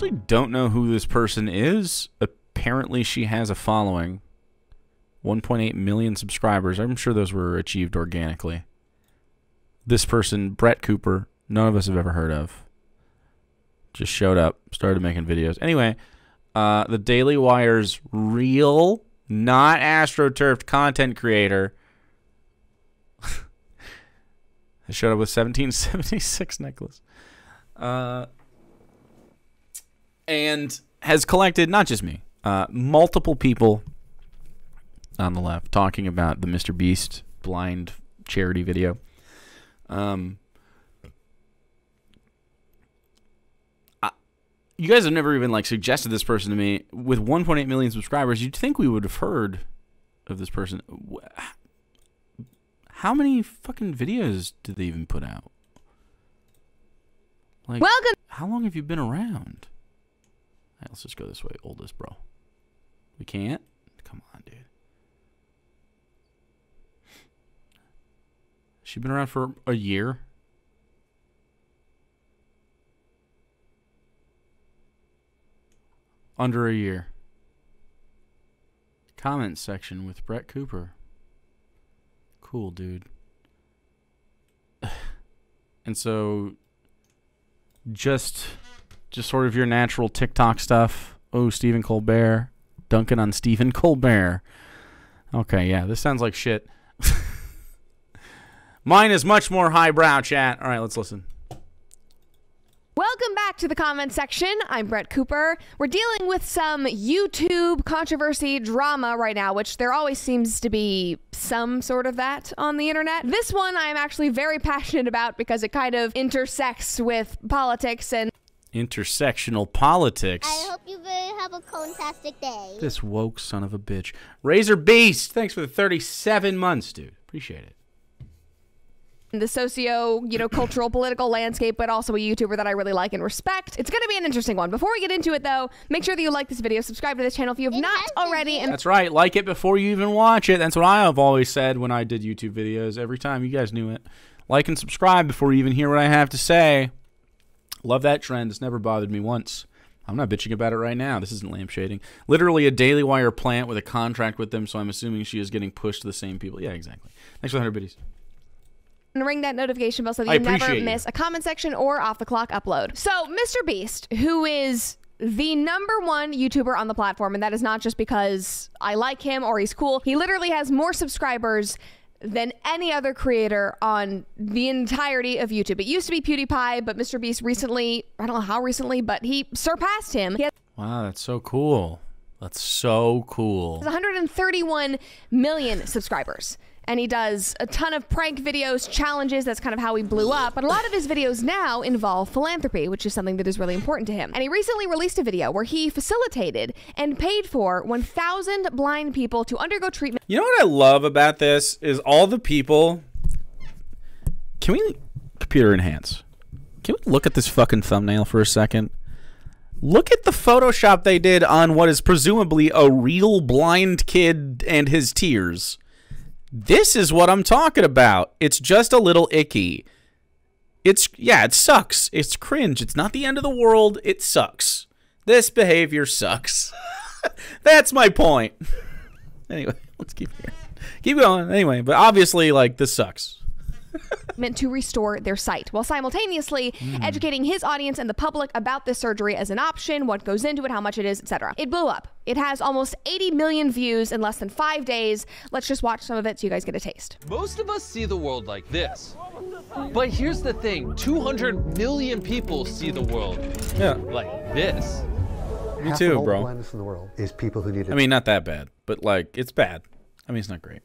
actually don't know who this person is. Apparently she has a following. 1.8 million subscribers. I'm sure those were achieved organically. This person, Brett Cooper, none of us have ever heard of. Just showed up, started making videos. Anyway, the Daily Wire's real, not Astroturfed content creator showed up with 1776 necklace. And has collected, not just me, multiple people on the left talking about the Mr. Beast blind charity video. You guys have never even like suggested this person to me. With 1.8 million subscribers, you'd think we would have heard of this person. How many fucking videos did they even put out? Like, welcome. How long have you been around? Right, let's just go this way, oldest bro. We can't? Come on, dude. She been around for a year? Under a year. Comment section with Brett Cooper. Cool, dude. And so, just sort of your natural TikTok stuff. Oh, Stephen Colbert. Dunking on Stephen Colbert. Okay, yeah, this sounds like shit. Mine is much more highbrow, chat. All right, let's listen. Welcome back to the comment section. I'm Brett Cooper. We're dealing with some YouTube controversy drama right now, which there always seems to be some sort of that on the internet. This one I'm actually very passionate about because it kind of intersects with politics and intersectional politics. I hope you have a fantastic day. This woke son of a bitch. Razor Beast, thanks for the 37 months, dude. Appreciate it. The cultural, political landscape, but also a YouTuber that I really like and respect. It's going to be an interesting one. Before we get into it, though, make sure that you like this video, subscribe to this channel if you have not already. And that's right. Like it before you even watch it. That's what I have always said when I did YouTube videos. Every time, you guys knew it. Like and subscribe before you even hear what I have to say. Love that trend. It's never bothered me once. I'm not bitching about it right now. This isn't lampshading. Literally a Daily Wire plant with a contract with them, so I'm assuming she is getting pushed to the same people. Yeah, exactly. Thanks for the 100 biddies. And ring that notification bell so that you never miss a comment section or off the clock upload. So Mr. Beast, who is the #1 YouTuber on the platform, and that is not just because I like him or he's cool. He literally has more subscribers than any other creator on the entirety of YouTube. It used to be PewDiePie, but Mr. Beast recently, I don't know how recently, but he surpassed him. Wow, that's so cool. That's so cool. 131 million subscribers. And he does a ton of prank videos, challenges. That's kind of how he blew up. But a lot of his videos now involve philanthropy, which is something that is really important to him. And he recently released a video where he facilitated and paid for 1,000 blind people to undergo treatment. You know what I love about this is all the people. Can we computer enhance? Can we look at this fucking thumbnail for a second? Look at the Photoshop they did on what is presumably a real blind kid and his tears. This is what I'm talking about. It's just a little icky. Yeah, it sucks. It's cringe. It's not the end of the world. It sucks. This behavior sucks. That's my point. Anyway, let's keep going. Anyway, but obviously, like, this sucks. Meant to restore their sight while simultaneously educating his audience and the public about this surgery as an option, what goes into it, how much it is, etc. It blew up. It has almost 80 million views in less than 5 days. Let's just watch some of it so you guys get a taste. Most of us see the world like this. But here's the thing, 200 million people see the world like this. Me too, bro. Blindness in the world is people who need it. I mean, not that bad, but like, it's bad. I mean, it's not great.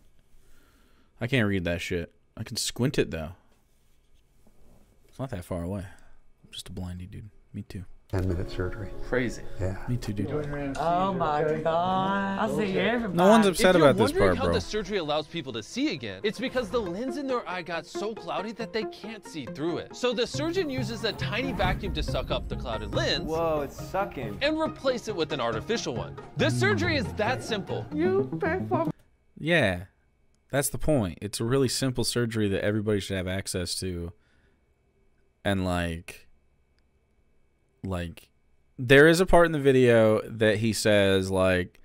I can't read that shit. I can squint it, though. It's not that far away. I'm just a blindy dude. Me too. 10-minute surgery. Crazy. Yeah. Me too, dude. Oh my god. I see everybody. No one's upset about this part, bro. If you're wondering how the surgery allows people to see again, it's because the lens in their eye got so cloudy that they can't see through it. So the surgeon uses a tiny vacuum to suck up the clouded lens. Whoa, it's sucking. And replace it with an artificial one. The surgery is that simple. Yeah. That's the point. It's a really simple surgery that everybody should have access to. And like there is a part in the video that he says, like,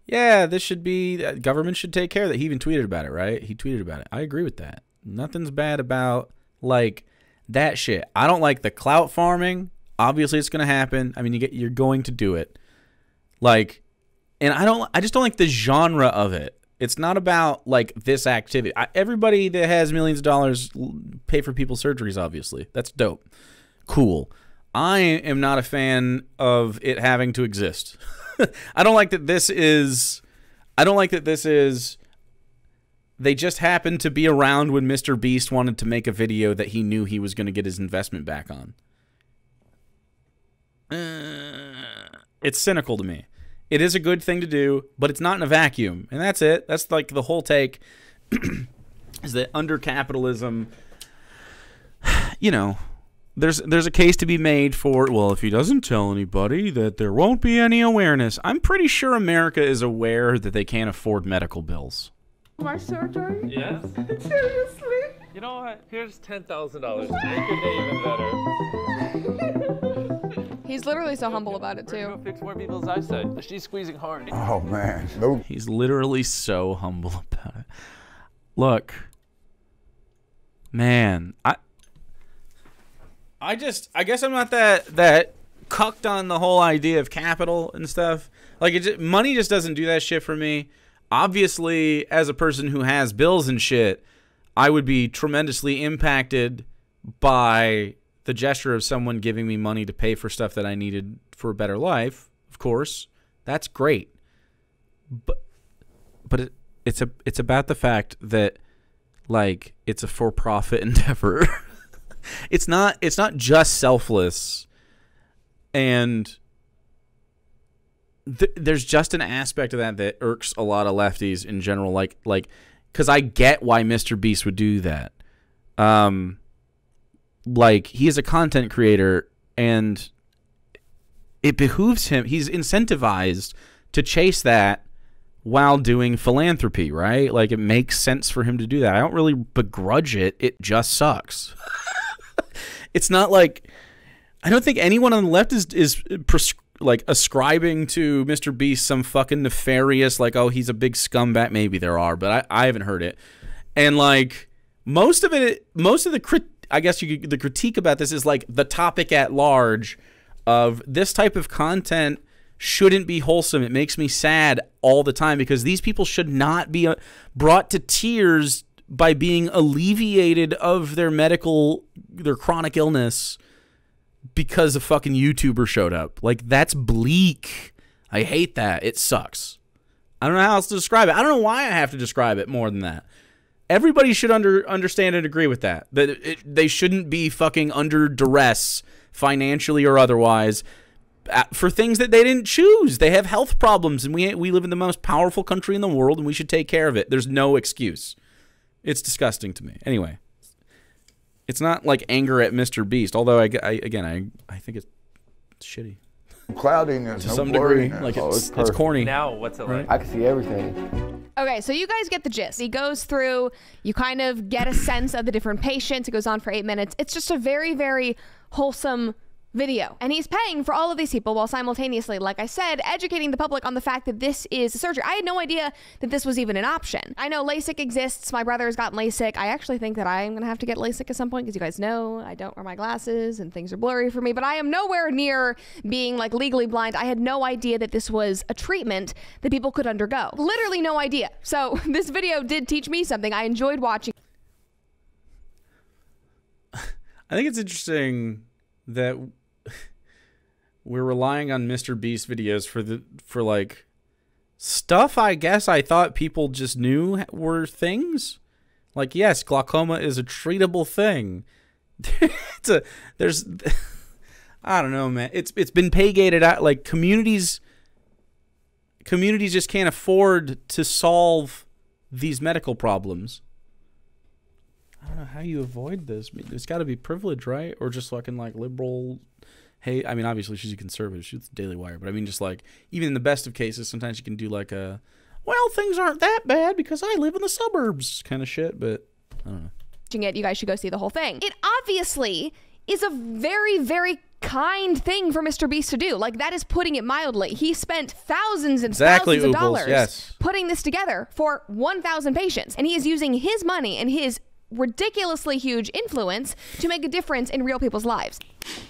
yeah, this should be, government should take care of that. He even tweeted about it, right? He tweeted about it. I agree with that. Nothing's bad about, like, that shit. I don't like the clout farming. Obviously, it's going to happen. I mean, you're going to do it. Like, and I just don't like the genre of it. It's not about, like, this activity. Everybody that has millions of dollars pay for people's surgeries, obviously. That's dope. Cool. I am not a fan of it having to exist. I don't like that this is... They just happened to be around when Mr. Beast wanted to make a video that he knew he was going to get his investment back on. It's cynical to me. It is a good thing to do, but it's not in a vacuum. And that's it. That's like the whole take is that under capitalism, you know, there's a case to be made for, well, if he doesn't tell anybody, that there won't be any awareness. I'm pretty sure America is aware that they can't afford medical bills. My surgery? Yes. Seriously? You know what? Here's $10,000. Make your day even better. He's literally so humble about it, too. We're gonna fix more people's eyesight. She's squeezing hard. Oh, man. No. He's literally so humble about it. Look. Man, I guess I'm not that cucked on the whole idea of capital and stuff. Like, money just doesn't do that shit for me. Obviously, as a person who has bills and shit, I would be tremendously impacted by the gesture of someone giving me money to pay for stuff that I needed for a better life. Of course, that's great. But it's about the fact that, like, it's a for-profit endeavor. It's not just selfless, and there's just an aspect of that irks a lot of lefties in general, like because I get why Mr. Beast would do that. Like, he is a content creator, and it behooves him. He's incentivized to chase that while doing philanthropy, right? Like, it makes sense for him to do that. I don't really begrudge it. It just sucks. It's not like, I don't think anyone on the left is like ascribing to Mr. Beast some fucking nefarious, like, oh, he's a big scumbag. Maybe there are, but I haven't heard it. And, like, most of the the critique about this is, like, the topic at large of this type of content shouldn't be wholesome. It makes me sad all the time because these people should not be brought to tears by being alleviated of their chronic illness because a fucking YouTuber showed up. Like, that's bleak. I hate that. It sucks. I don't know how else to describe it. I don't know why I have to describe it more than that. Everybody should understand and agree with that. That they shouldn't be fucking under duress, financially or otherwise, for things that they didn't choose. They have health problems, and we live in the most powerful country in the world, and we should take care of it. There's no excuse. It's disgusting to me. Anyway, it's not like anger at Mr. Beast, although I think it's shitty. Clouding is to some degree. Like, it's corny. Now, what's it like? I can see everything. Okay, so you guys get the gist. He goes through, you kind of get a sense of the different patients. It goes on for 8 minutes. It's just a very, very wholesome video. And he's paying for all of these people while simultaneously, like I said, educating the public on the fact that this is a surgery. I had no idea that this was even an option. I know LASIK exists. My brother's gotten LASIK. I actually think that I am going to have to get LASIK at some point because you guys know I don't wear my glasses and things are blurry for me, but I am nowhere near being, like, legally blind. I had no idea that this was a treatment that people could undergo. Literally no idea. So this video did teach me something. I enjoyed watching. I think it's interesting that we're relying on Mr. Beast videos for like stuff I guess I thought people just knew were things. Like, yes, glaucoma is a treatable thing. I don't know, man. It's been pay-gated out. Like, communities just can't afford to solve these medical problems. I don't know how you avoid this. I mean, there's got to be privilege, right? Or just fucking, like, liberal. Hey, I mean, obviously she's a conservative. She's the Daily Wire. But I mean, just like, even in the best of cases, sometimes you can do like a, well, things aren't that bad because I live in the suburbs kind of shit. But I don't know. It, you guys should go see the whole thing. It obviously is a very, very kind thing for Mr. Beast to do. Like, that is putting it mildly. He spent thousands and thousands of dollars putting this together for 1,000 patients. And he is using his money and his ridiculously huge influence to make a difference in real people's lives.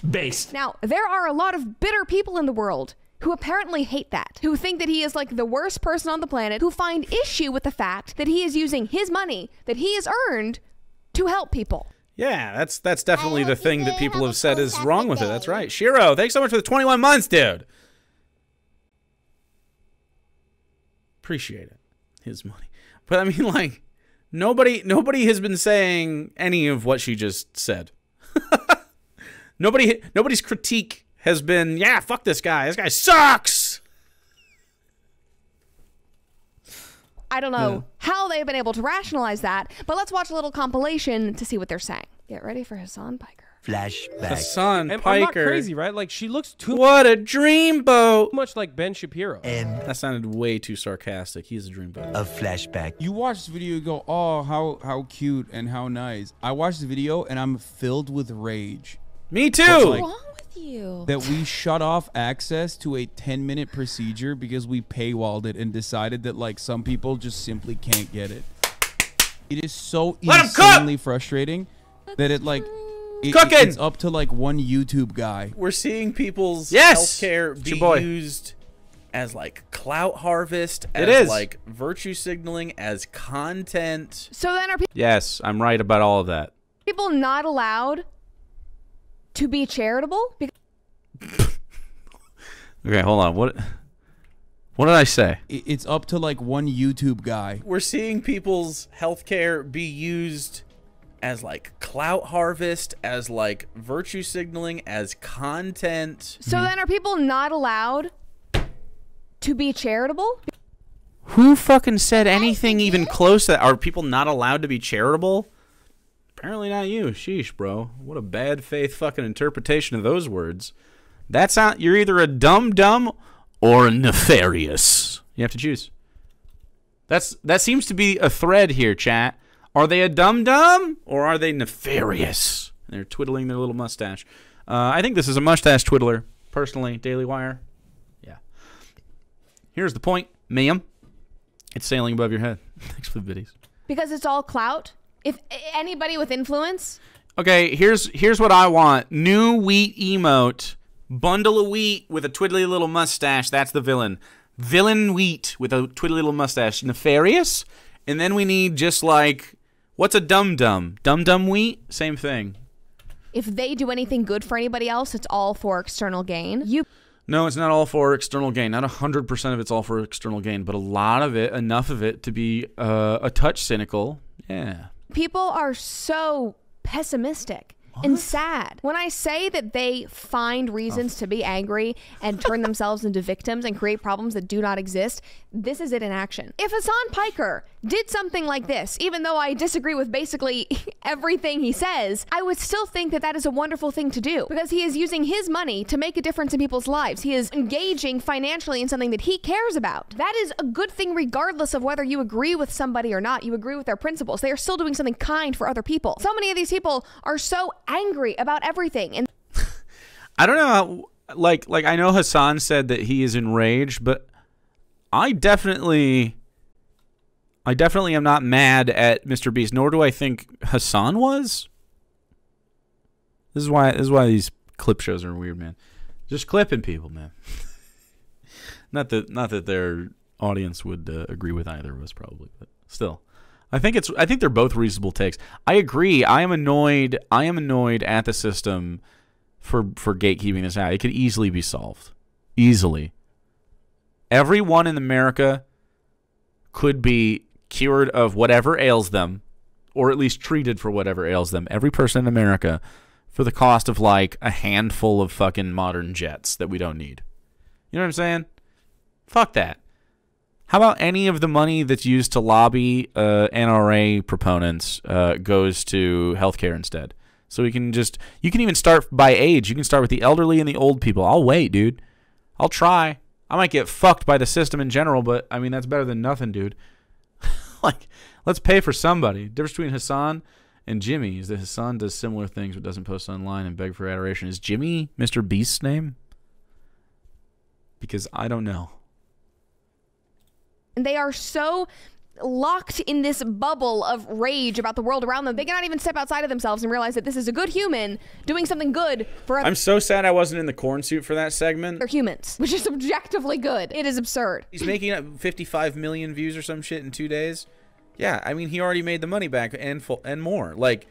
Based. Now, there are a lot of bitter people in the world who apparently hate that, who think that he is like the worst person on the planet, who find issue with the fact that he is using his money that he has earned to help people. Yeah, that's definitely the thing that people have said is wrong with it. That's right. Shiro, thanks so much for the 21 months, dude. Appreciate it. His money. But I mean, like, nobody has been saying any of what she just said. Nobody's critique has been, yeah, fuck this guy. This guy sucks. I don't know how they've been able to rationalize that, but let's watch a little compilation to see what they're saying. Get ready for Hassan Piker. Flashback. Hassan Piker. I'm not crazy, right? Like, she looks too What a dreamboat. much like Ben Shapiro. That sounded way too sarcastic. He's a dreamboat. A flashback. You watch this video, you go, oh, how cute and how nice. I watched the video and I'm filled with rage. Me too. What's wrong with you? That we shut off access to a 10-minute procedure because we paywalled it and decided that, like, some people just simply can't get it. It is so insanely frustrating that it's up to like one YouTube guy. We're seeing people's healthcare be used as like clout harvest, as like virtue signaling, as content. So then are Yes, I'm right about all of that. people not allowed to be charitable? Okay, hold on. What did I say? It's up to like one YouTube guy. We're seeing people's healthcare be used as like clout harvest, as like virtue signaling, as content. So then are people not allowed to be charitable? Who fucking said anything even close to that? Are people not allowed to be charitable? Apparently not you. Sheesh, bro. What a bad faith fucking interpretation of those words. That's not, you're either a dumb or a nefarious. You have to choose. That seems to be a thread here, chat. Are they a dumb or are they nefarious? And they're twiddling their little mustache. I think this is a mustache twiddler, personally. Daily Wire. Yeah. Here's the point, ma'am. It's sailing above your head. Thanks for the biddies. Because it's all clout? If anybody with influence? Okay, here's what I want. New wheat emote. Bundle of wheat with a twiddly little mustache. That's the villain. Villain wheat with a twiddly little mustache. Nefarious. And then we need just like, what's a dum-dum? Dum-dum wheat? Same thing. If they do anything good for anybody else, it's all for external gain. No, it's not all for external gain. Not 100% of it's all for external gain, but a lot of it, enough of it to be a touch cynical. Yeah. People are so pessimistic and sad. When I say that they find reasons to be angry and turn themselves into victims and create problems that do not exist, this is it in action. If Hassan Piker did something like this, even though I disagree with basically everything he says, I would still think that that is a wonderful thing to do because he is using his money to make a difference in people's lives. He is engaging financially in something that he cares about. That is a good thing regardless of whether you agree with somebody or not. You agree with their principles. They are still doing something kind for other people. So many of these people are so angry about everything. And I don't know how, like I know Hassan said that he is enraged, but I definitely am not mad at Mr. Beast, nor do I think Hassan was. This is why these clip shows are weird, man. Just clipping people, man. not that their audience would agree with either of us, probably, but still. I think they're both reasonable takes. I agree. I am annoyed at the system for gatekeeping this out. It could easily be solved. Easily. Everyone in America could be cured of whatever ails them, or at least treated for whatever ails them. Every person in America for the cost of like a handful of fucking modern jets that we don't need. You know what I'm saying? Fuck that. How about any of the money that's used to lobby NRA proponents goes to healthcare instead? So you can even start by age. You can start with the elderly and the old people. I'll wait, dude. I'll try. I might get fucked by the system in general, but I mean, that's better than nothing, dude. Like, let's pay for somebody. The difference between Hassan And Jimmy is that his son does similar things but doesn't post online and beg for adoration. Is Jimmy Mr. Beast's name? Because I don't know. And they are so locked in this bubble of rage about the world around them, they cannot even step outside of themselves and realize that this is a good human doing something good for I'm so sad I wasn't in the corn suit for that segment. other humans, which is objectively good. It is absurd. He's making up 55 million views or some shit in 2 days. Yeah, I mean, he already made the money back and more. Like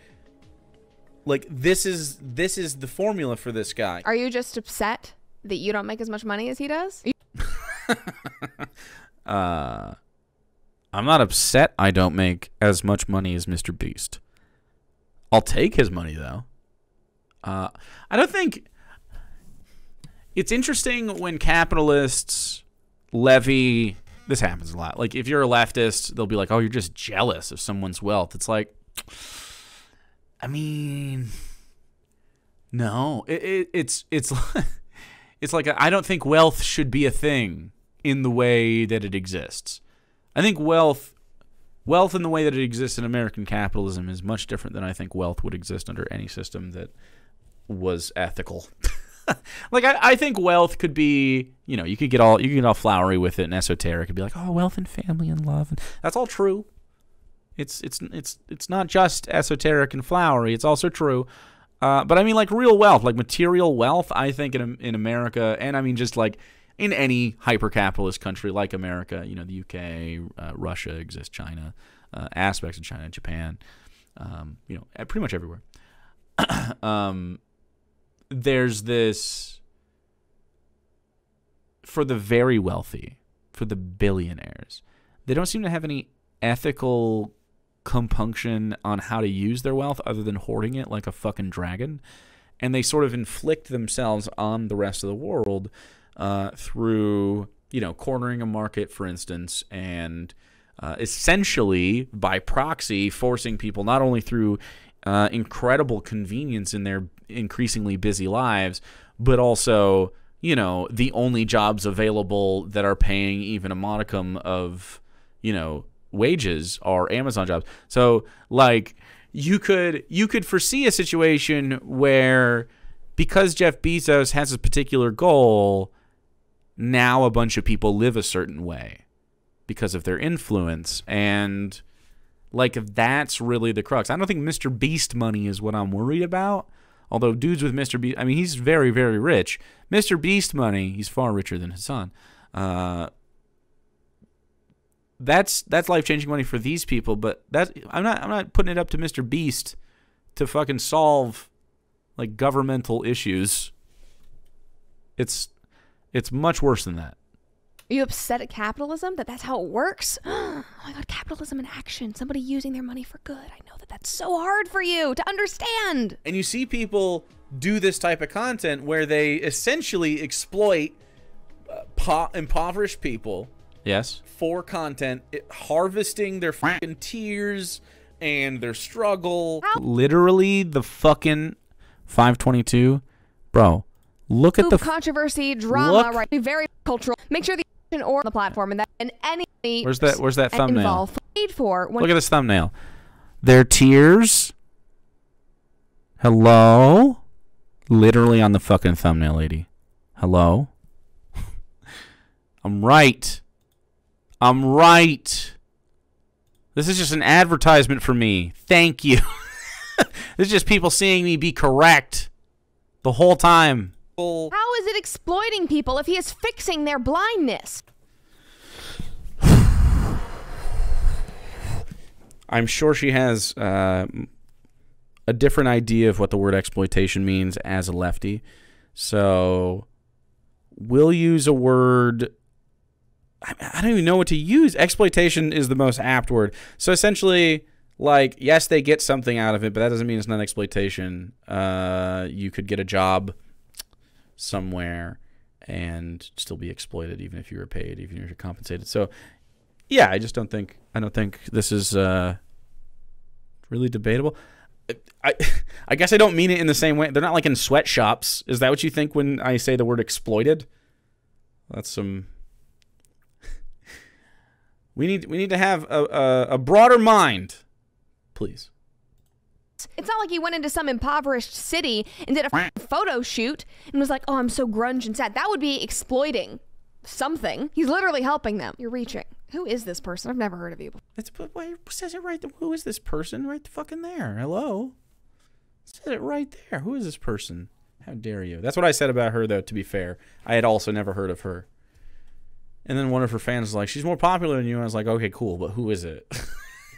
this is the formula for this guy. Are you just upset that you don't make as much money as he does? I'm not upset I don't make as much money as Mr. Beast. I'll take his money, though. I don't think... It's interesting when capitalists levy... This happens a lot. Like, if you're a leftist, they'll be like, oh, you're just jealous of someone's wealth. It's like... I mean... No. It's like, I don't think wealth should be a thing in the way that it exists. I think wealth in the way that it exists in American capitalism is much different than I think wealth would exist under any system that was ethical. Like I think wealth could be, you could get all flowery with it and esoteric and be like, oh, wealth and family and love, and that's all true. It's not just esoteric and flowery. It's also true. But I mean, like real wealth, like material wealth. I think in America, and I mean just like in any hyper-capitalist country like America, the UK, Russia exists, China, aspects of China, Japan, pretty much everywhere. There's this, for the very wealthy, for the billionaires, they don't seem to have any ethical compunction on how to use their wealth other than hoarding it like a fucking dragon. And they sort of inflict themselves on the rest of the world through, cornering a market, for instance, and essentially, by proxy, forcing people not only through incredible convenience in their increasingly busy lives, but also, the only jobs available that are paying even a modicum of, wages are Amazon jobs. So, like, you could foresee a situation where, because Jeff Bezos has a particular goal, now a bunch of people live a certain way because of their influence. And like, that's really the crux. I don't think Mr. Beast money is what I'm worried about. Although dudes with Mr. Beast, I mean, he's very, very rich. Mr. Beast money, he's far richer than his son. That's life-changing money for these people, but I'm not putting it up to Mr. Beast to fucking solve like governmental issues. It's much worse than that. Are you upset at capitalism? That's how it works? Oh my God, capitalism in action. Somebody using their money for good. I know that's so hard for you to understand. And you see people do this type of content where they essentially exploit impoverished people. Yes. For content, harvesting their fucking tears and their struggle. How? Literally the fucking 522. Bro, look at the controversy, drama, right? Very cultural. Make sure the or the platform and any Where's that thumbnail? Look at this thumbnail. Their tears. Hello? Literally on the fucking thumbnail, lady. Hello? I'm right. This is just an advertisement for me. Thank you. This is just people seeing me be correct the whole time. How is it exploiting people if he is fixing their blindness? I'm sure she has a different idea of what the word exploitation means as a lefty. So we'll use a word. I don't even know what to use. Exploitation is the most apt word. So essentially, like, yes, they get something out of it, but that doesn't mean it's not exploitation. You could get a job somewhere and still be exploited, even if you were paid, even if you're compensated. So, yeah, I don't think this is really debatable. I guess I don't mean it in the same way. They're not like in sweatshops. Is that what you think when I say the word exploited? That's some. We need to have a broader mind, please. It's not like he went into some impoverished city and did a photo shoot and was like, oh, I'm so grunge and sad. That would be exploiting something. He's literally helping them. You're reaching. Who is this person? I've never heard of you before. It says it right there. Who is this person? Right the fucking there. Hello? It says it right there. Who is this person? How dare you? That's what I said about her, though, to be fair. I had also never heard of her. And then one of her fans was like, she's more popular than you. And I was like, okay, cool, but who is it?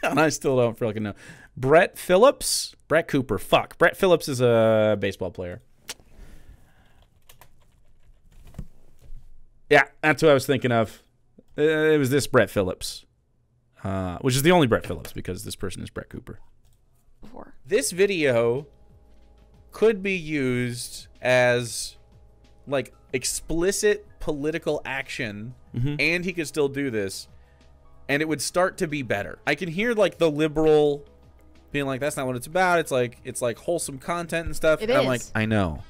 And I still don't fucking know. Brett Phillips? Brett Cooper. Fuck. Brett Phillips is a baseball player. Yeah, that's what I was thinking of. It was this Brett Phillips. Which is the only Brett Phillips because this person is Brett Cooper. This video could be used as like explicit political action, and he could still do this, and it would start to be better. I can hear like the liberal being like, that's not what it's about. It's like wholesome content and stuff. And I'm like, I know.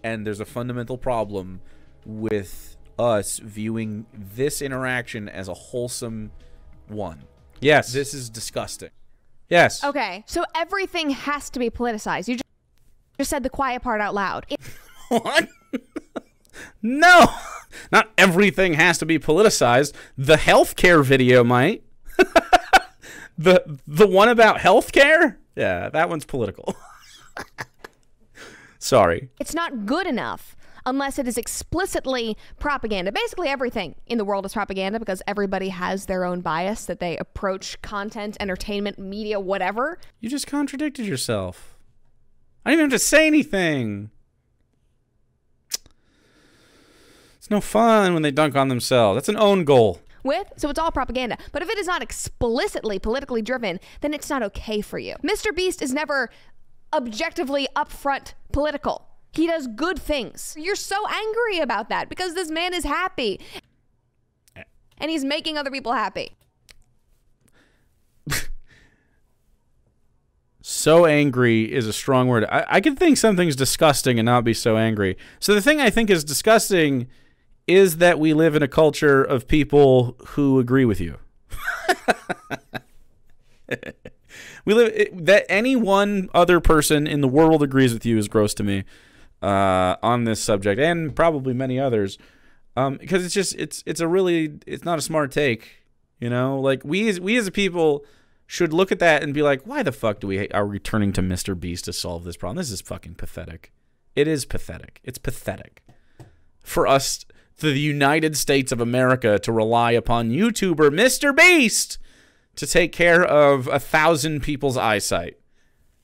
And there's a fundamental problem with us viewing this interaction as a wholesome one. Yes. This is disgusting. Yes. Okay, so everything has to be politicized. You just said the quiet part out loud. What? No, not everything has to be politicized. The healthcare video might. the one about healthcare? Yeah, that one's political. Sorry. It's not good enough unless it is explicitly propaganda. Basically everything in the world is propaganda because everybody has their own bias that they approach content, entertainment, media, whatever. You just contradicted yourself. I didn't even have to say anything. It's no fun when they dunk on themselves. That's an own goal. So it's all propaganda. But if it is not explicitly politically driven, then it's not okay for you. Mr. Beast is never objectively upfront political. He does good things. You're so angry about that because this man is happy. And he's making other people happy. So angry is a strong word. I could think something's disgusting and not be so angry. So the thing I think is disgusting is that we live in a culture of people who agree with you. That any one other person in the world agrees with you is gross to me on this subject, and probably many others, because it's not a smart take, you know. Like we as a people should look at that and be like, why the fuck are we turning to Mr. Beast to solve this problem? This is fucking pathetic. It is pathetic. It's pathetic for us, the United States of America, to rely upon YouTuber Mr. Beast to take care of 1,000 people's eyesight.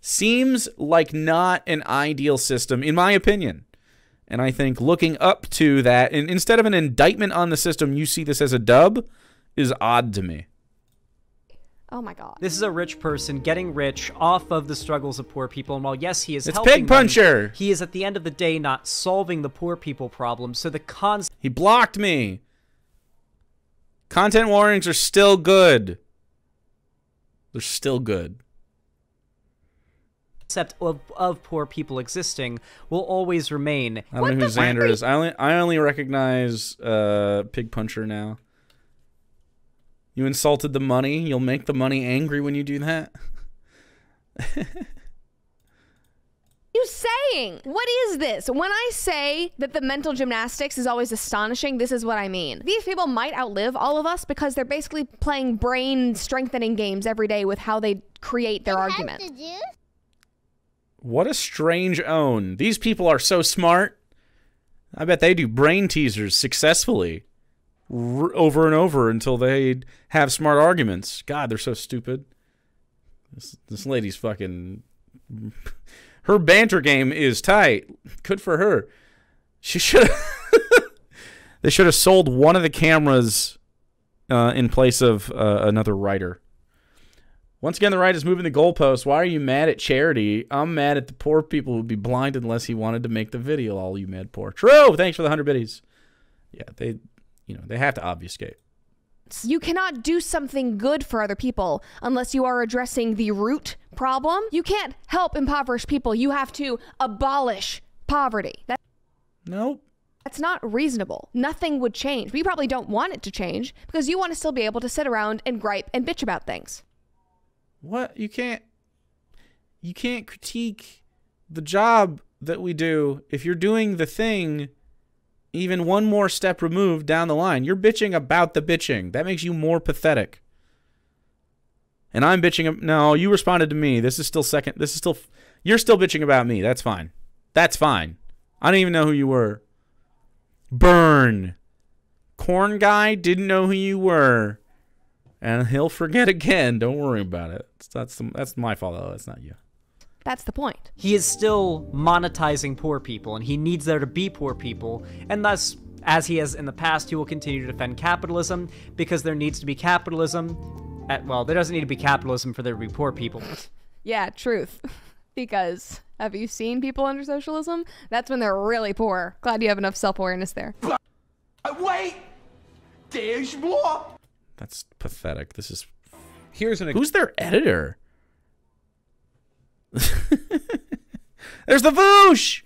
Seems like not an ideal system, in my opinion. And I think looking up to that, and instead of an indictment on the system, you see this as a dub, is odd to me. Oh my God. This is a rich person getting rich off of the struggles of poor people. And while, yes, he is it's helping Pig Puncher. Them, he is at the end of the day not solving the poor people problem. So the He blocked me. Content warnings are still good. They're still good. Concept of poor people existing will always remain. I don't know who Xander is. I only recognize Pig Puncher now. You insulted the money. You'll make the money angry when you do that. You saying? What is this? When I say that the mental gymnastics is always astonishing, this is what I mean. These people might outlive all of us because they're basically playing brain strengthening games every day with how they create their argument. What a strange own. These people are so smart. I bet they do brain teasers successfully over and over until they have smart arguments. God, they're so stupid. This lady's fucking... Her banter game is tight. Good for her. She should They should have sold one of the cameras in place of another writer. Once again, the right is moving the goalpost. Why are you mad at Charity? I'm mad at the poor people who would be blind unless he wanted to make the video. All you mad poor. True. Thanks for the 100 biddies. Yeah, they have to obfuscate. You cannot do something good for other people unless you are addressing the root problem. You can't help impoverished people. You have to abolish poverty. Nope. That's not reasonable. Nothing would change. We probably don't want it to change because you want to still be able to sit around and gripe and bitch about things. What? You can't. you can't critique the job that we do if you're doing the thing even one more step removed down the line. You're bitching about the bitching. That makes you more pathetic. And I'm bitching. No, you responded to me. This is still second. This is still. You're still bitching about me. That's fine. That's fine. I don't even know who you were. Burn. Corn guy didn't know who you were. And he'll forget again. Don't worry about it. That's my fault, though. That's not you. That's the point. He is still monetizing poor people, and he needs there to be poor people, and thus, as he has in the past, he will continue to defend capitalism, because there needs to be capitalism. Well, there doesn't need to be capitalism for there to be poor people. Yeah, truth. Because have you seen people under socialism? That's when they're really poor. Glad you have enough self-awareness there. Wait! There's more! That's pathetic. This is... Who's their editor? There's the Voosh!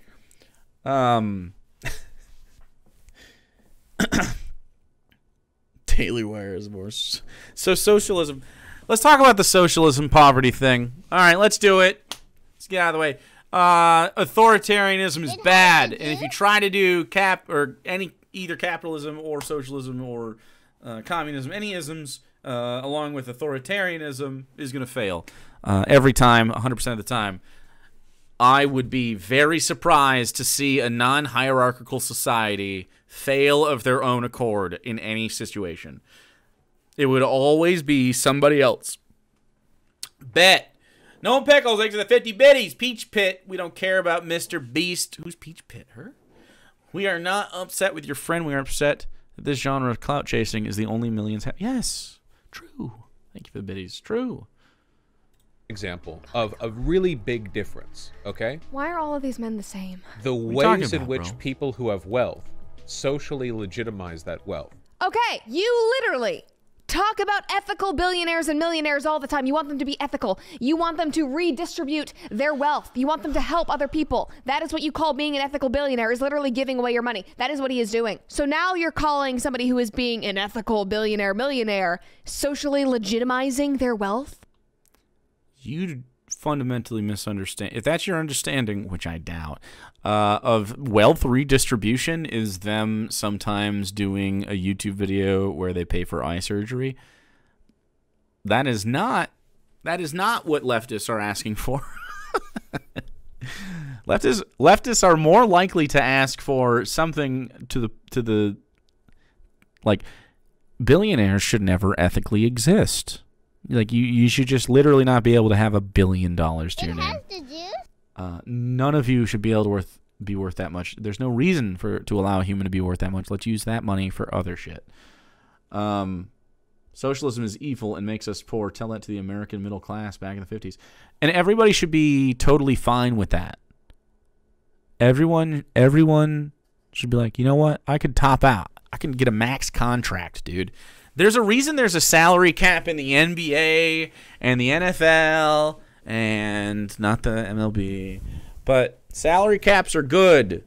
Daily Wire is more... So socialism... Let's talk about the socialism poverty thing. All right, let's do it. Let's get out of the way. Authoritarianism is bad, and if you try to do either capitalism or socialism or communism, any isms along with authoritarianism is going to fail every time, 100% of the time. I would be very surprised to see a non-hierarchical society fail of their own accord in any situation. It would always be somebody else. Bet. No pickles, thanks to the 50 biddies. Peach Pit. We don't care about Mr. Beast. Who's Peach Pit? Her? We are not upset with your friend. We are upset that this genre of clout chasing is the only millions have. Yes. True. Thank you for the biddies. True. Example of a really big difference, okay? Why are all of these men the same? The ways in which people who have wealth socially legitimize that wealth. Okay, you literally talk about ethical billionaires and millionaires all the time. You want them to be ethical. You want them to redistribute their wealth. You want them to help other people. That is what you call being an ethical billionaire, is literally giving away your money. That is what he is doing. So now you're calling somebody who is being an ethical millionaire, socially legitimizing their wealth? You fundamentally misunderstand. If that's your understanding, which I doubt, of wealth redistribution is them sometimes doing a YouTube video where they pay for eye surgery. That is not what leftists are asking for. Leftists are more likely to ask for something to the like, billionaires should never ethically exist. Like, you should just literally not be able to have $1 billion to your name. None of you should be able to be worth that much. There's no reason to allow a human to be worth that much. Let's use that money for other shit. Socialism is evil and makes us poor. Tell that to the American middle class back in the 50s. And everybody should be totally fine with that. Everyone should be like, you know what? I could top out. I can get a max contract, dude. There's a reason there's a salary cap in the NBA and the NFL and not the MLB. But salary caps are good.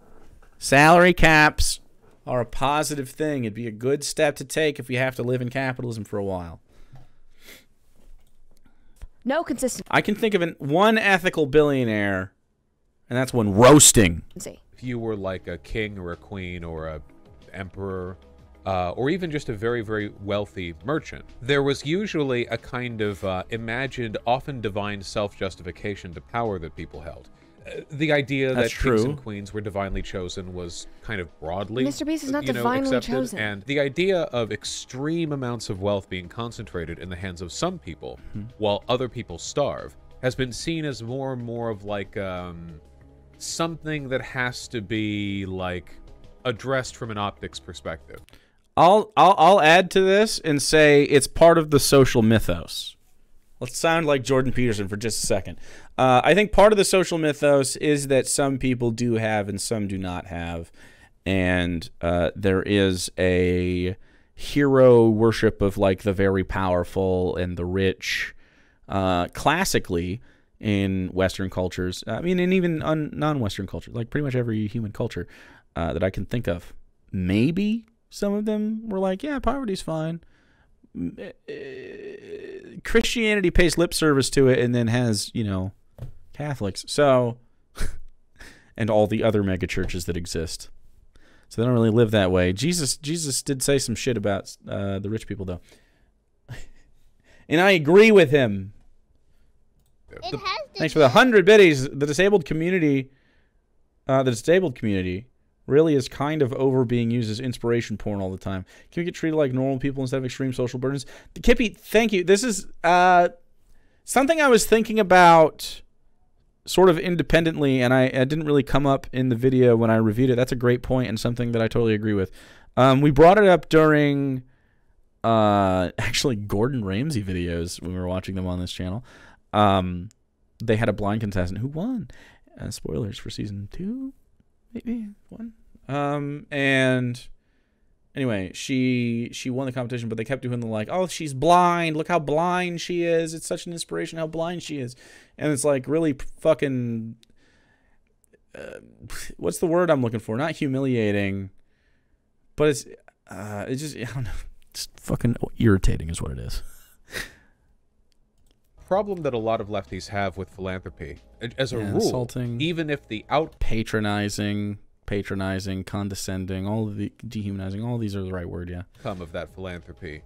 Salary caps are a positive thing. It'd be a good step to take if we have to live in capitalism for a while. No consistency. I can think of one ethical billionaire, and that's one roasting. If you were like a king or a queen or a emperor, or even just a very, very wealthy merchant, there was usually a kind of imagined, often divine self-justification to power that people held. The idea that kings and queens were divinely chosen was kind of broadly, Mr. Beast is not divinely chosen. And the idea of extreme amounts of wealth being concentrated in the hands of some people, while other people starve, has been seen as more and more of like something that has to be like addressed from an optics perspective. I'll add to this and say it's part of the social mythos. Let's sound like Jordan Peterson for just a second. I think part of the social mythos is that some people do have and some do not have. And there is a hero worship of like the very powerful and the rich. Classically in Western cultures, I mean, and even non-Western cultures, like pretty much every human culture that I can think of, maybe some of them were like, yeah, poverty's fine. Christianity pays lip service to it and then has, Catholics. So, and all the other mega churches that exist. So they don't really live that way. Jesus did say some shit about the rich people, though. And I agree with him. Thanks for the 100 biddies. The disabled community really is kind of over being used as inspiration porn all the time. Can we get treated like normal people instead of extreme social burdens? Kippy, thank you. This is something I was thinking about sort of independently, and I didn't really come up in the video when I reviewed it. That's a great point and something that I totally agree with. We brought it up during actually Gordon Ramsay videos when we were watching them on this channel. They had a blind contestant who won. Spoilers for season 2, maybe 1. And anyway, she won the competition, but they kept doing the like, oh, she's blind. Look how blind she is. It's such an inspiration how blind she is. And it's like really fucking, what's the word I'm looking for? Not humiliating, but it's just, I don't know. It's fucking irritating is what it is. Problem that a lot of lefties have with philanthropy, as a rule, insulting, even if the patronizing, condescending, all of the dehumanizing, all of these are the right word, yeah. Outcome of that philanthropy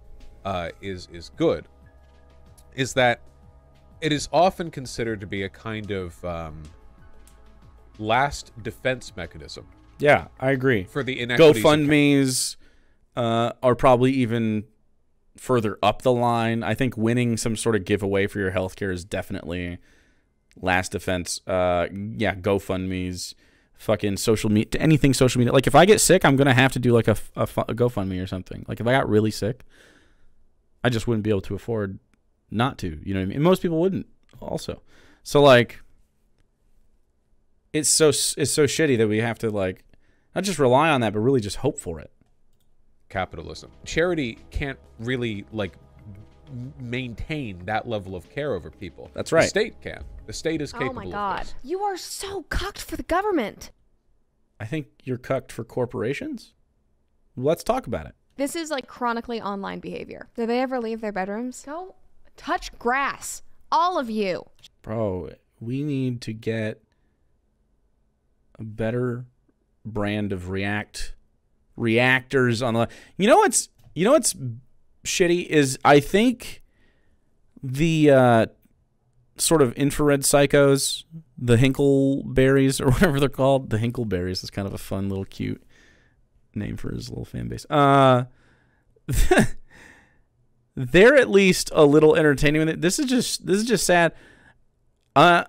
is good, is that it is often considered to be a kind of last defense mechanism. Yeah, I agree. For the inequities. GoFundMes are probably even further up the line. I think winning some sort of giveaway for your healthcare is definitely last defense. Yeah, GoFundMes, fucking social media, anything social media. Like if I get sick, I'm gonna have to do like a GoFundMe or something. Like if I got really sick, I just wouldn't be able to afford not to. You know what I mean? And most people wouldn't also. So like, it's so shitty that we have to like not just rely on that, but really just hope for it. Capitalism. Charity can't really like maintain that level of care over people. That's right. The state can. The state is capable. Oh my God. You are so cucked for the government. I think you're cucked for corporations. Let's talk about it. This is like chronically online behavior. Do they ever leave their bedrooms? Go touch grass. All of you. Bro, we need to get a better brand of reactors on the. You know what's shitty is I think the sort of infrared psychos, the Hinkleberries or whatever they're called, the Hinkleberries is kind of a fun little cute name for his little fan base. They're at least a little entertaining with it. This is just sad. I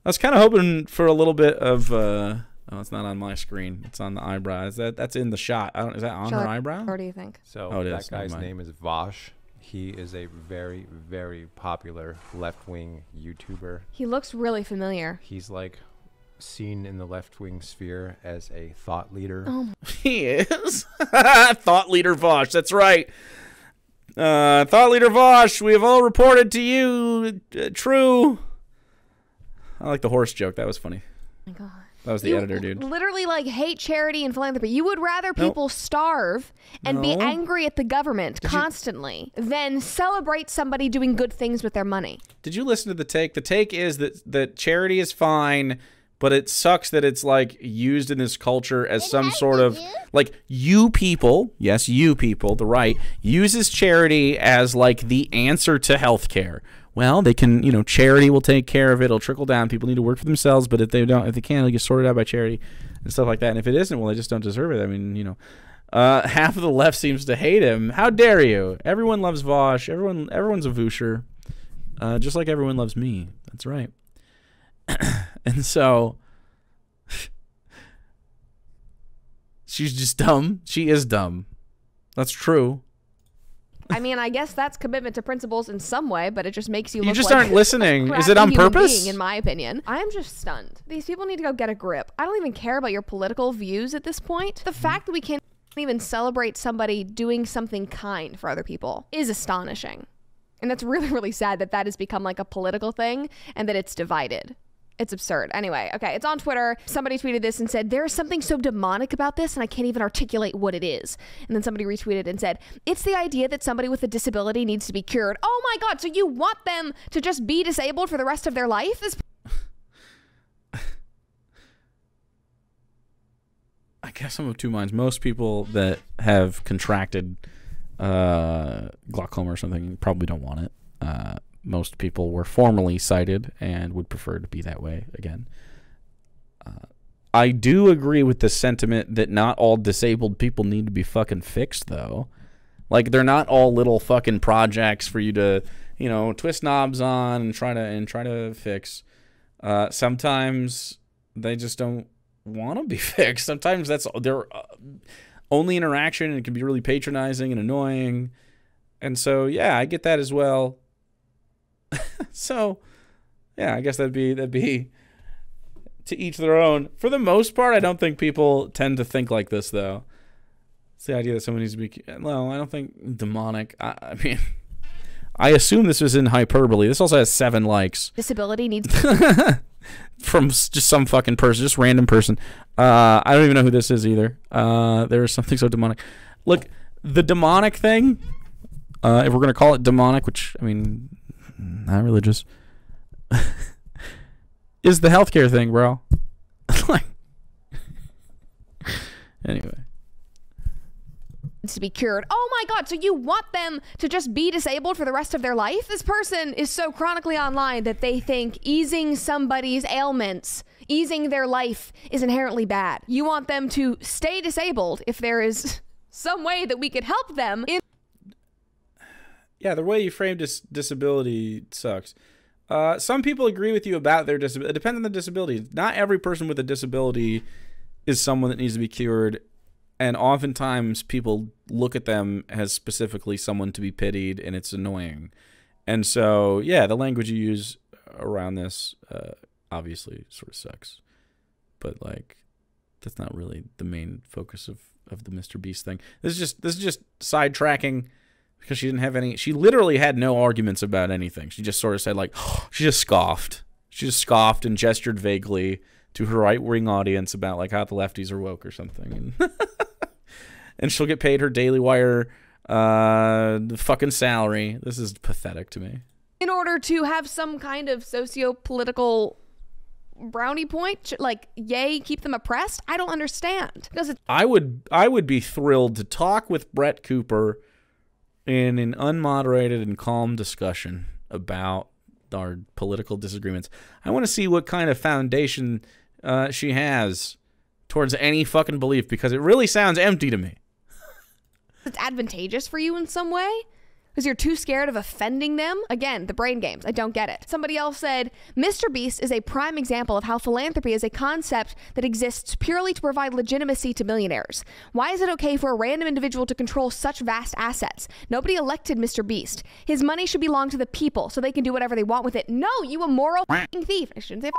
was kind of hoping for a little bit of oh, it's not on my screen. It's on the eyebrow. That's in the shot. Is that on her eyebrow? What do you think? So that guy's name is Vosh. He is a very, very popular left-wing YouTuber. He looks really familiar. He's like seen in the left-wing sphere as a thought leader. Oh, he is. Thought leader Vosh. That's right. Thought leader Vosh, we have all reported to you true. I like the horse joke. That was funny. Oh my God. That was the editor, dude. Literally, like, hate charity and philanthropy. You would rather people starve and be angry at the government constantly than celebrate somebody doing good things with their money. Did you listen to the take? The take is that charity is fine, but it sucks that it's, like, used in this culture as some sort of, like, you people, yes, you people, the right, uses charity as, like, the answer to healthcare. Well, they can, charity will take care of it. It'll trickle down. People need to work for themselves, but if they can't, they'll get sorted out by charity and stuff like that. And if it isn't, well, they just don't deserve it. I mean, half of the left seems to hate him. How dare you? Everyone loves Vosh. Everyone's a Vusher. Just like everyone loves me. That's right. And so she's just dumb. She is dumb. That's true. I mean, I guess that's commitment to principles in some way, but it just makes you look just like aren't listening. a Is it on purpose? Being, in my opinion. I'm just stunned. These people need to go get a grip. I don't even care about your political views at this point. The fact that we can't even celebrate somebody doing something kind for other people is astonishing. And that's really, really sad that that has become like a political thing and that it's divided. It's absurd. Anyway, okay, it's on Twitter. Somebody tweeted this and said, there's something so demonic about this and I can't even articulate what it is. And then somebody retweeted and said, it's the idea that somebody with a disability needs to be cured. Oh my God, so you want them to just be disabled for the rest of their life? I guess I'm of two minds. Most people that have contracted glaucoma or something probably don't want it. Most people were formerly sighted and would prefer to be that way again. I do agree with the sentiment that not all disabled people need to be fucking fixed, though. Like, they're not all little fucking projects for you to, you know, twist knobs on and try to fix. Sometimes they just don't want to be fixed. Sometimes that's their only interaction, and it can be really patronizing and annoying. And so, yeah, I get that as well. So, yeah, I guess that'd be to each their own. For the most part, I don't think people tend to think like this, though. It's the idea that someone needs to be... Well, I don't think demonic. I mean, I assume this was in hyperbole. This also has 7 likes. Disability needs... From just some fucking person, just random person. I don't even know who this is either. There is something so demonic. Look, the demonic thing, if we're going to call it demonic, which, I mean... not religious, is the healthcare thing, bro. Like, anyway, needs to be cured. Oh my God, so you want them to just be disabled for the rest of their life? This person is so chronically online that they think easing somebody's ailments, easing their life, is inherently bad. You want them to stay disabled if there is some way that we could help them in... Yeah, the way you framed disability sucks. Some people agree with you about their disability. It depends on the disability. Not every person with a disability is someone that needs to be cured. And oftentimes people look at them as specifically someone to be pitied, and it's annoying. And so, yeah, the language you use around this obviously sort of sucks. But, like, that's not really the main focus of the Mr. Beast thing. This is just sidetracking. Because she didn't have any... She literally had no arguments about anything. She just sort of said, like... She just scoffed. She just scoffed and gestured vaguely to her right-wing audience about, like, how the lefties are woke or something. And she'll get paid her Daily Wire fucking salary. This is pathetic to me. In order to have some kind of socio-political brownie point, like, yay, keep them oppressed? I don't understand. I would be thrilled to talk with Brett Cooper in an unmoderated and calm discussion about our political disagreements. I want to see what kind of foundation she has towards any fucking belief, because it really sounds empty to me. It's advantageous for you in some way? Because you're too scared of offending them? Again, the brain games. I don't get it. Somebody else said, Mr. Beast is a prime example of how philanthropy is a concept that exists purely to provide legitimacy to millionaires. Why is it okay for a random individual to control such vast assets? Nobody elected Mr. Beast. His money should belong to the people so they can do whatever they want with it. No, you immoral thief. I shouldn't say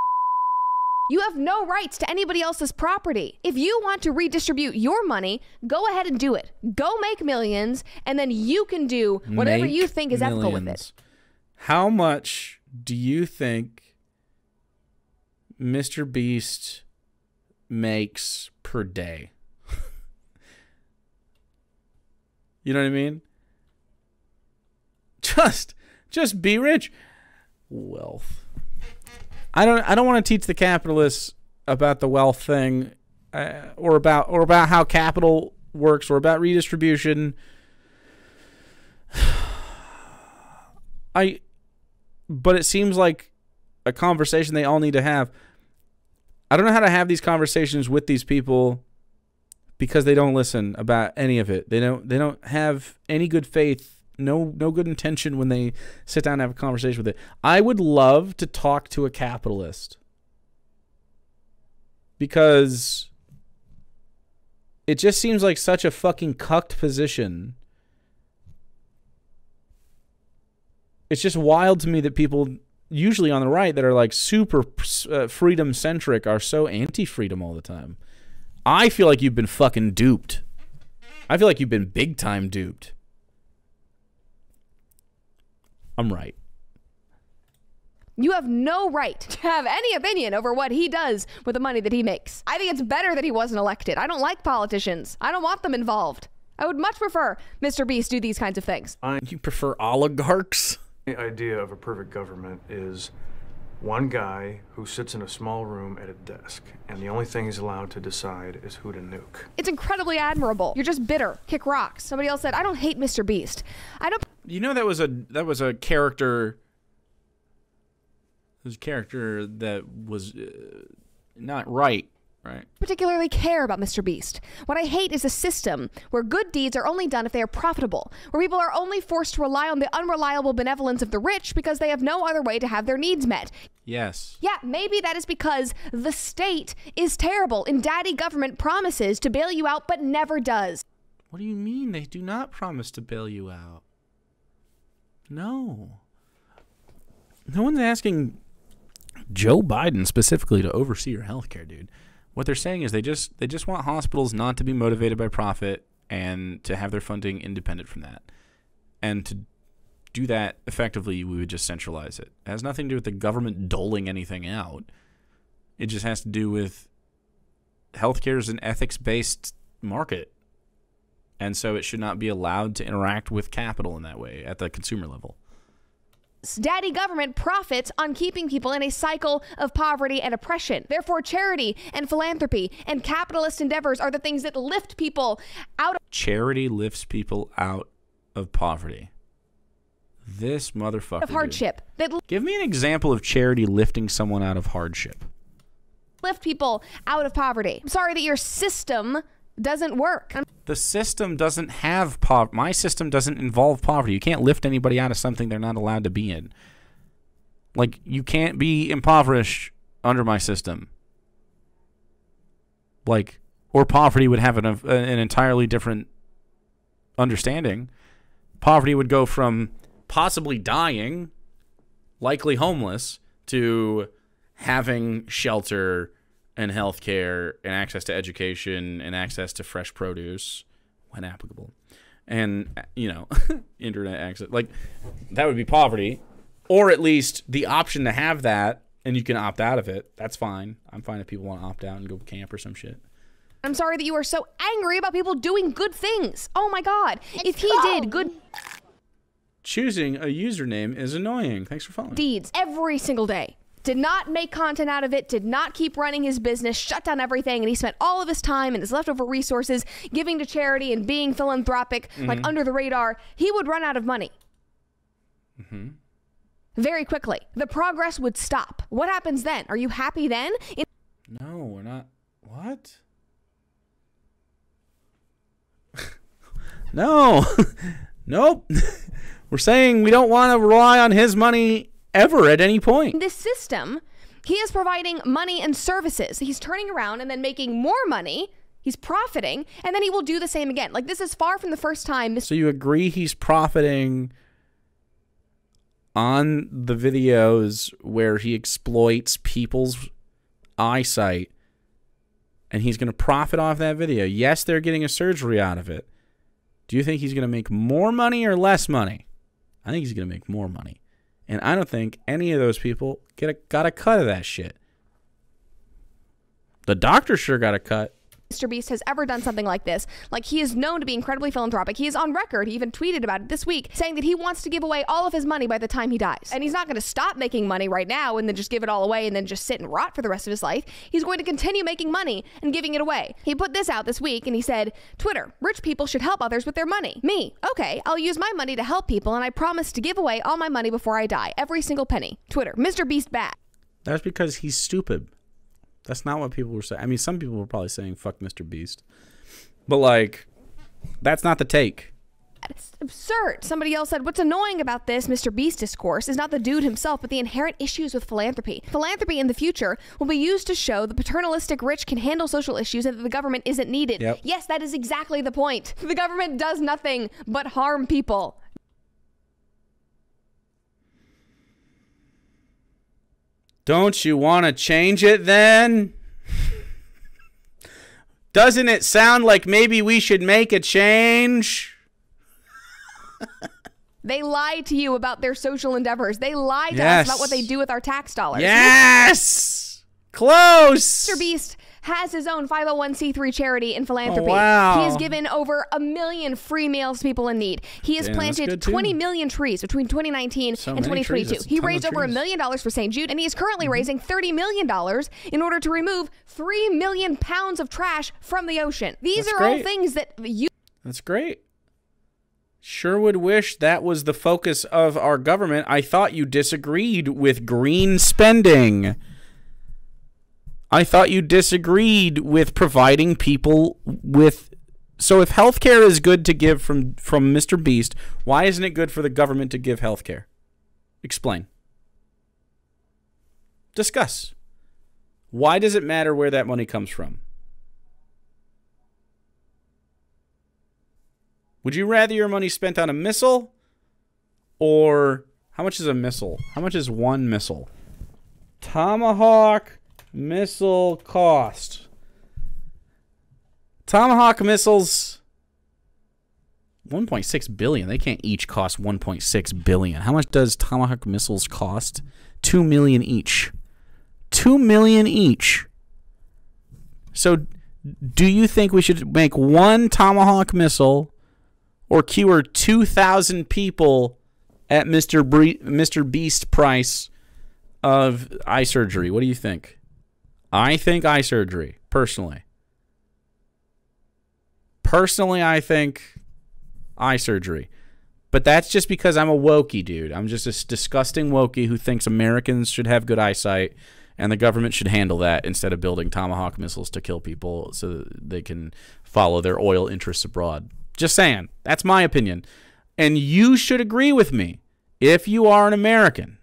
You have no rights to anybody else's property. If you want to redistribute your money, go ahead and do it. Go make millions, and then you can do whatever you think is ethical with it. How much do you think Mr. Beast makes per day? You know what I mean? Just be rich. Wealth. I don't want to teach the capitalists about the wealth thing, or about how capital works, or about redistribution. But it seems like a conversation they all need to have. I don't know how to have these conversations with these people because they don't listen about any of it. They don't have any good faith. No good intention when they sit down and have a conversation with it. I would love to talk to a capitalist because it just seems like such a fucking cucked position. It's just wild to me that people usually on the right that are like super freedom centric are so anti-freedom all the time. I feel like you've been fucking duped. I feel like you've been big time duped. I'm right. You have no right to have any opinion over what he does with the money that he makes. I think it's better that he wasn't elected. I don't like politicians. I don't want them involved. I would much prefer Mr. Beast do these kinds of things. You prefer oligarchs? The idea of a perfect government is one guy who sits in a small room at a desk, and the only thing he's allowed to decide is who to nuke. It's incredibly admirable. You're just bitter. Kick rocks. Somebody else said, I don't hate Mr. Beast. I don't... You know, that was a character... There's a character that was not right. particularly care about Mr. Beast. What I hate is a system where good deeds are only done if they are profitable, where people are only forced to rely on the unreliable benevolence of the rich because they have no other way to have their needs met. Yes. Yeah, maybe that is because the state is terrible and daddy government promises to bail you out but never does. What do you mean? They do not promise to bail you out. No. No one's asking Joe Biden specifically to oversee your healthcare, dude. What they're saying is they just want hospitals not to be motivated by profit and to have their funding independent from that. And to do that effectively, we would just centralize it. It has nothing to do with the government doling anything out. It just has to do with healthcare is an ethics-based market. And so it should not be allowed to interact with capital in that way at the consumer level. Daddy government profits on keeping people in a cycle of poverty and oppression. Therefore, charity and philanthropy and capitalist endeavors are the things that lift people out of... Charity lifts people out of poverty. This motherfucker. Of hardship. Give me an example of charity lifting someone out of hardship. Lift people out of poverty. I'm sorry that your system doesn't work. The system doesn't have poverty. My system doesn't involve poverty. You can't lift anybody out of something they're not allowed to be in. Like, you can't be impoverished under my system. Like, or poverty would have an entirely different understanding. Poverty would go from possibly dying, likely homeless, to having shelter and healthcare and access to education and access to fresh produce when applicable. And, you know, internet access. Like, that would be poverty. Or at least the option to have that and you can opt out of it. That's fine. I'm fine if people want to opt out and go camp or some shit. I'm sorry that you are so angry about people doing good things. Oh my God. If he did good... Choosing a username is annoying. Thanks for following. Deeds every single day. Did not make content out of it, did not keep running his business, shut down everything, and he spent all of his time and his leftover resources giving to charity and being philanthropic, like under the radar. He would run out of money. Very quickly. The progress would stop. What happens then? Are you happy then? No, we're not. What? No. Nope. We're saying we don't want to rely on his money ever at any point. This system, he is providing money and services. He's turning around and then making more money. He's profiting, and then he will do the same again. Like, this is far from the first time. So you agree he's profiting on the videos where he exploits people's eyesight, and he's going to profit off that video. Yes, they're getting a surgery out of it. Do you think he's going to make more money or less money? I think he's going to make more money. And I don't think any of those people got a cut of that shit. The doctor sure got a cut. Mr. Beast has ever done something like this. Like, he is known to be incredibly philanthropic. He is on record. He even tweeted about it this week, saying that he wants to give away all of his money by the time he dies. And he's not going to stop making money right now and then just give it all away and then just sit and rot for the rest of his life. He's going to continue making money and giving it away. He put this out this week and he said, Twitter, rich people should help others with their money. Me, okay, I'll use my money to help people and I promise to give away all my money before I die. Every single penny. Twitter, Mr. Beast bad. That's because he's stupid. That's not what people were saying. I mean, some people were probably saying, fuck Mr. Beast. But, like, that's not the take. It's absurd. Somebody else said, what's annoying about this Mr. Beast discourse is not the dude himself, but the inherent issues with philanthropy. Philanthropy in the future will be used to show the paternalistic rich can handle social issues and that the government isn't needed. Yep. Yes, that is exactly the point. The government does nothing but harm people. Don't you want to change it then? Doesn't it sound like maybe we should make a change? They lie to you about their social endeavors. They lie to us about what they do with our tax dollars. Yes! Close! Mr. Beast has his own 501c3 charity in philanthropy. Oh, wow. He has given over 1 million free meals to people in need. He has planted 20 million trees between 2019 and 2022. He raised over $1 million for St. Jude, and he is currently raising $30 million in order to remove 3 million pounds of trash from the ocean. These are all things that you... That's great. Sure would wish that was the focus of our government. I thought you disagreed with green spending. I thought you disagreed with providing people with... So if healthcare is good to give from Mr. Beast, why isn't it good for the government to give healthcare? Explain. Discuss. Why does it matter where that money comes from? Would you rather your money spent on a missile? Or how much is a missile? How much is one missile? Tomahawk missile cost. Tomahawk missiles, 1.6 billion. They can't each cost 1.6 billion. How much does Tomahawk missiles cost? 2 million each. 2 million each. So do you think we should make one Tomahawk missile or cure 2,000 people at Mr. Beast price of eye surgery? What do you think? I think eye surgery, personally. Personally, I think eye surgery. But that's just because I'm a wokey dude. I'm just a disgusting wokey who thinks Americans should have good eyesight and the government should handle that instead of building Tomahawk missiles to kill people so that they can follow their oil interests abroad. Just saying. That's my opinion. And you should agree with me if you are an American.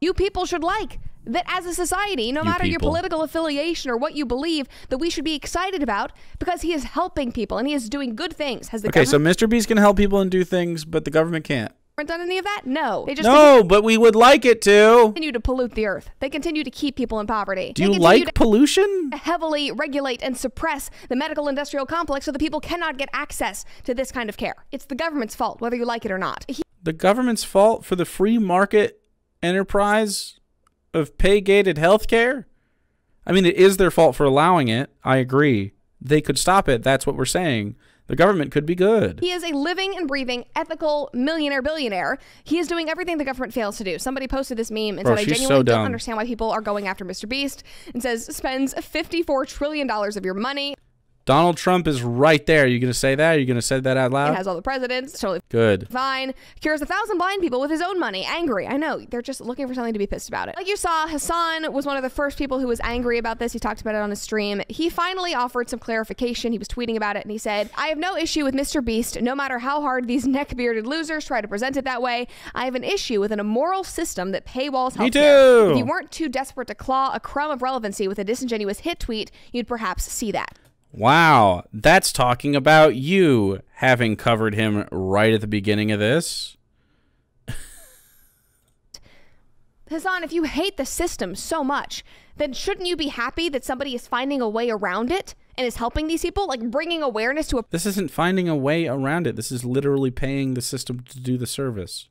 You people should like that as a society, no matter your political affiliation or what you believe, that we should be excited about because he is helping people and he is doing good things. Has the okay, so Mr. Beast can help people and do things, but the government can't. Done any of that? No. They just no, but we would like it to. Continue to pollute the earth. They continue to keep people in poverty. Do you like pollution? Heavily regulate and suppress the medical industrial complex so that people cannot get access to this kind of care. It's the government's fault, whether you like it or not. The government's fault for the free market enterprise of pay-gated healthcare? I mean, it is their fault for allowing it. I agree. They could stop it. That's what we're saying. The government could be good. He is a living and breathing ethical millionaire billionaire. He is doing everything the government fails to do. Somebody posted this meme and said, I genuinely don't understand why people are going after Mr. Beast, and says, spends $54 trillion of your money. Donald Trump is right there. Are you going to say that? Are you going to say that out loud? It has all the presidents. Totally good. Fine. Cures 1,000 blind people with his own money. Angry. I know. They're just looking for something to be pissed about it. Like you saw, Hassan was one of the first people who was angry about this. He talked about it on his stream. He finally offered some clarification. He was tweeting about it and he said, I have no issue with Mr. Beast, no matter how hard these neck-bearded losers try to present it that way. I have an issue with an immoral system that paywalls healthcare. Me too. If you weren't too desperate to claw a crumb of relevancy with a disingenuous hit tweet, you'd perhaps see that. Wow, that's talking about you having covered him right at the beginning of this. Hassan, if you hate the system so much, then shouldn't you be happy that somebody is finding a way around it and is helping these people, like bringing awareness to a... This isn't finding a way around it. This is literally paying the system to do the service.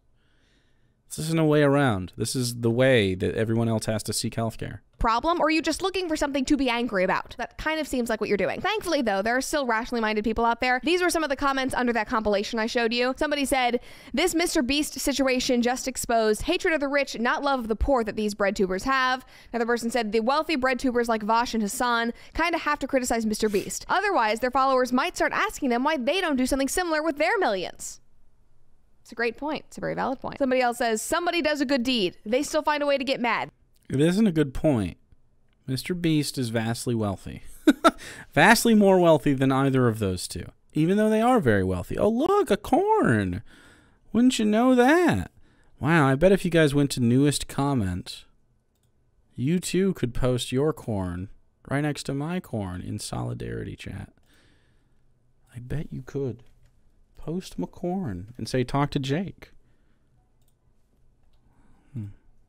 This isn't a way around. This is the way that everyone else has to seek healthcare. Problem, or are you just looking for something to be angry about? That kind of seems like what you're doing. Thankfully, though, there are still rationally minded people out there. These were some of the comments under that compilation I showed you. Somebody said, this Mr. Beast situation just exposed hatred of the rich, not love of the poor that these bread tubers have. Another person said, the wealthy bread tubers like Vosh and Hassan kind of have to criticize Mr. Beast. Otherwise, their followers might start asking them why they don't do something similar with their millions. It's a great point. It's a very valid point. Somebody else says, somebody does a good deed. They still find a way to get mad. It isn't a good point. Mr. Beast is vastly wealthy. Vastly more wealthy than either of those two. Even though they are very wealthy. Oh, look, a corn. Wouldn't you know that? Wow, I bet if you guys went to newest comment, you too could post your corn right next to my corn in solidarity chat. I bet you could. Post my corn and say, talk to Jake.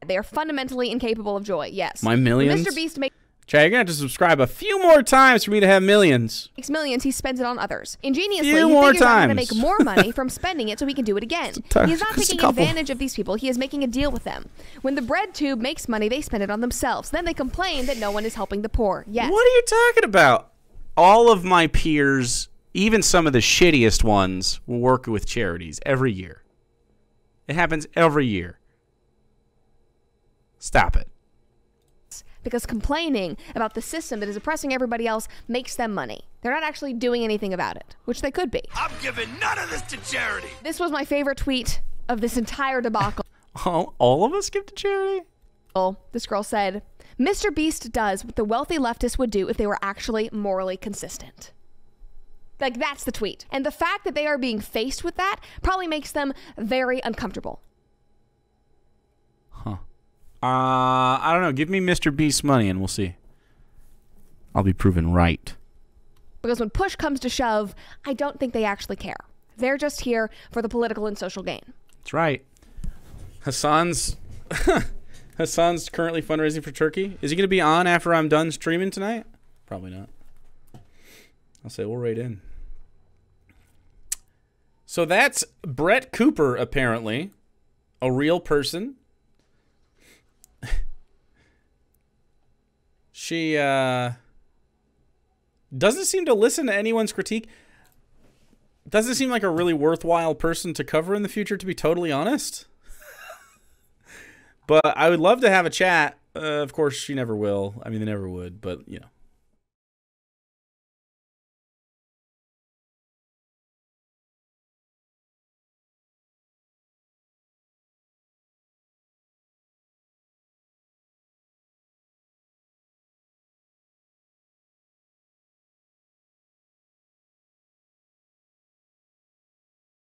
They are fundamentally incapable of joy, yes. My millions? Mr. Beast Chad, you're going to have to subscribe a few more times for me to have millions. Makes millions, he spends it on others. Ingeniously, Few he more figures out how to times. make more money from spending it so he can do it again. He is not Just a taking couple. advantage of these people. He is making a deal with them. When the bread tube makes money, they spend it on themselves. Then they complain that no one is helping the poor. Yes. What are you talking about? All of my peers, even some of the shittiest ones, will work with charities every year. It happens every year. Stop it. Because complaining about the system that is oppressing everybody else makes them money. They're not actually doing anything about it, which they could be. I'm giving none of this to charity. This was my favorite tweet of this entire debacle. Oh, all of us give to charity? This girl said, Mr. Beast does what the wealthy leftists would do if they were actually morally consistent. Like, that's the tweet. And the fact that they are being faced with that probably makes them very uncomfortable. Huh. I don't know. Give me Mr. Beast's money and we'll see. I'll be proven right. Because when push comes to shove, I don't think they actually care. They're just here for the political and social gain. That's right. Hassan's currently fundraising for Turkey. Is he going to be on after I'm done streaming tonight? Probably not. I'll say we'll raid in. So that's Brett Cooper, apparently. A real person. She doesn't seem to listen to anyone's critique. Doesn't seem like a really worthwhile person to cover in the future, to be totally honest. But I would love to have a chat. Of course, she never will. I mean, they never would, but, you know.